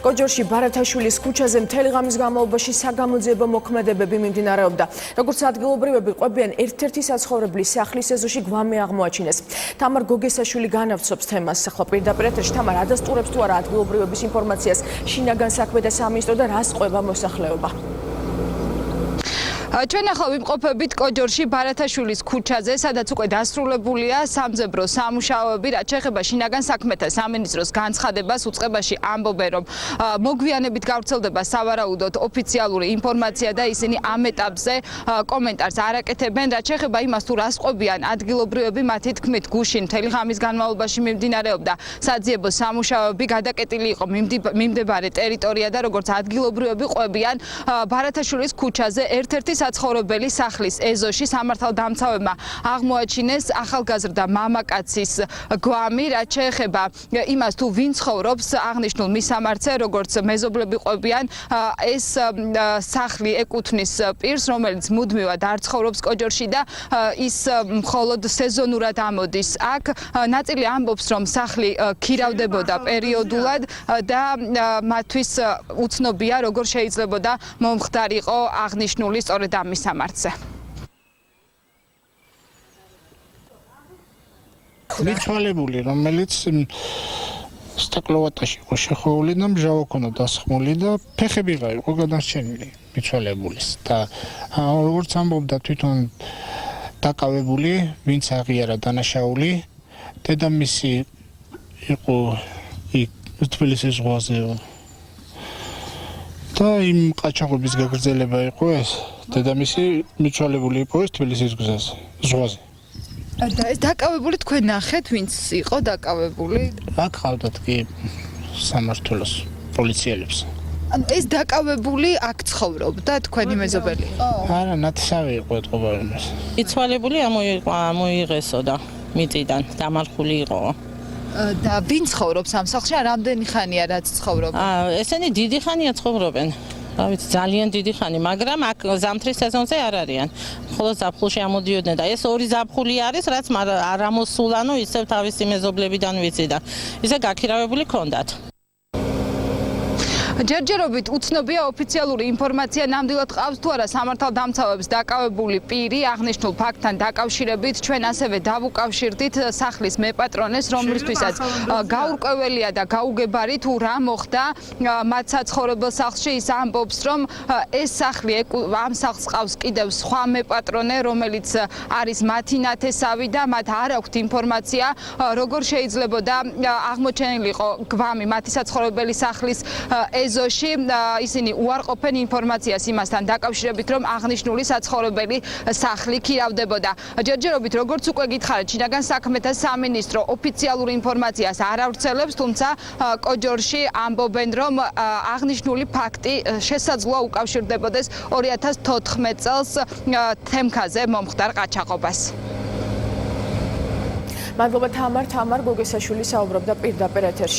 კოჯორში ბარათაშვილის ქუჩაზე მთელი ღამის განმავლობაში საგამოძიებო მოქმედებები მიმდინარეობდა. როგორც ადგილობრივები ყვებიან, ერთ-ერთი საცხოვრებლის სახლის ეზოში გვამი აღმოაჩინეს. თამარ გოგესაშვილი განავრცობს თემას. ახლა პირდაპირ ეთერში თამარ ადასტურებს თუ არა ადგილობრივების ინფორმაციას შინაგან საქმე და სამინისტრო და რას ყვება მოსახლეობა. ჩვენ ახლა ვიმყოფებით კოჯორში ბარათაშვილის ქუჩაზე, სადაც უკვე დასრულებულია სამძებრო სამუშაოები, რაც შეეხება შინაგან საქმეთა სამინისტროს განცხადებას. უწყებაში ამბობენ, რომ მოგვიანებით გავრცელდება სავარაუდოდ ოფიციალური ინფორმაცია და ისინი ამ ეტაპზე კომენტარს არ აკეთებენ. რაც შეეხება იმას, თუ რას ყვებიან ადგილობრივები, მათი თქმით, გუშინ მთელი ღამის განმავლობაში მიმდინარეობდა საძიებო სამუშაოები, გადაკეტილი იყო მიმდებარე ტერიტორია და როგორც ადგილობრივები ყვებიან, ბარათაშვილის ქუჩაზე ერთ-ერთი საცხოვრებელი სახლის ეზოში სამართალდამცავებმა აღმოაჩინეს ახალგაზრდა მამაკაცის გვამი, რაც შეეხება იმას, თუ ვინ ცხოვრობს აღნიშნულ მისამართზე, როგორც მეზობლები ყვებიან, ეს სახლი ეკუთვნის პირს, რომელიც მუდმივად არ ცხოვრობს კოჯორში და ის მხოლოდ სეზონურად ამოდის აქ. ნაწილი ამბობს, რომ სახლი ქირავდებოდა პერიოდულად და მათთვის უცნობია, როგორ შეიძლებოდა მომხდარიყო აღნიშნული სწორედ ამ მისამართზე. მიცვალებული, რომელიც სტეკლოვატაში იყო შეხვეული და მჟავა ჰქონდა დასხმული და ფეხებიღა იყო გადარჩენილი მიცვალებულის და როგორც ამბობდა თვითონ დაკავებული, ვინც აღიარა დანაშაული, დედამისი იყო იქ თბილისის ზღვაზე და იმ ყაჩაღობის გაგრძელება იყო ეს. დედამისი მიცვალებული იყო ეს თბილისის ზღვაზე. და ეს დაკავებული თქვენ ნახეთ, ვინც იყო დაკავებული? აქ ხავდათ კი სამართლოს პოლიციელებს. ანუ ეს დაკავებული აქ ცხოვრობდა თქვენი მეზობელი? არა, ნათესავი იყო ეთყობა იმას. მიცვალებული ამოიღესო და მიწიდან დამარხული იყო. და ვინ ცხოვრობს ამ სახლში? რამდენი ხანია რაც ცხოვრობენ? ესენი დიდი ხანია ცხოვრობენ. რა ვიცი, ძალიან დიდი ხანი, მაგრამ აქ ზამთრის სეზონზე არ არიან. მხოლოდ ზაფხულში ამოდიოდნენ და ეს ორი ზაფხული არის, რაც არ ამოსულანო ისევ თავისი მეზობლებიდან ვიცი და ისე გაქირავებული ჰქონდათ. ჯერჯერობით უცნობია ოფიციალური ინფორმაცია, ნამდვილად ყავს თუ არა სამართალდამცავებს დაკავებული პირი აღნიშნულ ფაქტთან დაკავშირებით. ჩვენ ასევე დავუკავშირდით სახლის მეპატრონეს, რომლისთვისაც გაურკვეველია და გაუგებარი თუ რა მოხდა მათ საცხოვრებელ სახლში. ის ამბობს, რომ ეს სახლი ამ სახლს ყავს კიდევ სხვა მეპატრონე, რომელიც არის მათი ნათესავი და მათ არ აქვთ ინფორმაცია, როგორ შეიძლებოდა აღმოჩენილიყო გვამი მათი საცხოვრებელი სახლის ეზოში. ისინი უარყოფენ ინფორმაციას იმასთან დაკავშირებით, რომ აღნიშნული საცხოვრებელი სახლი ქირავდებოდა. ჯერჯერობით, როგორც უკვე გითხარით, შინაგან საქმეთა სამინისტრო ოფიციალურ ინფორმაციას არ ავრცელებს, თუმცა კოჯორში ამბობენ, რომ აღნიშნული ფაქტი შესაძლოა უკავშირდებოდეს 2014 წელს თემქაზე მომხდარ ყაჩაღობას. მადლობა თამარ გოგესაშვილი საუბრობდა პირდაპირ ეთერში.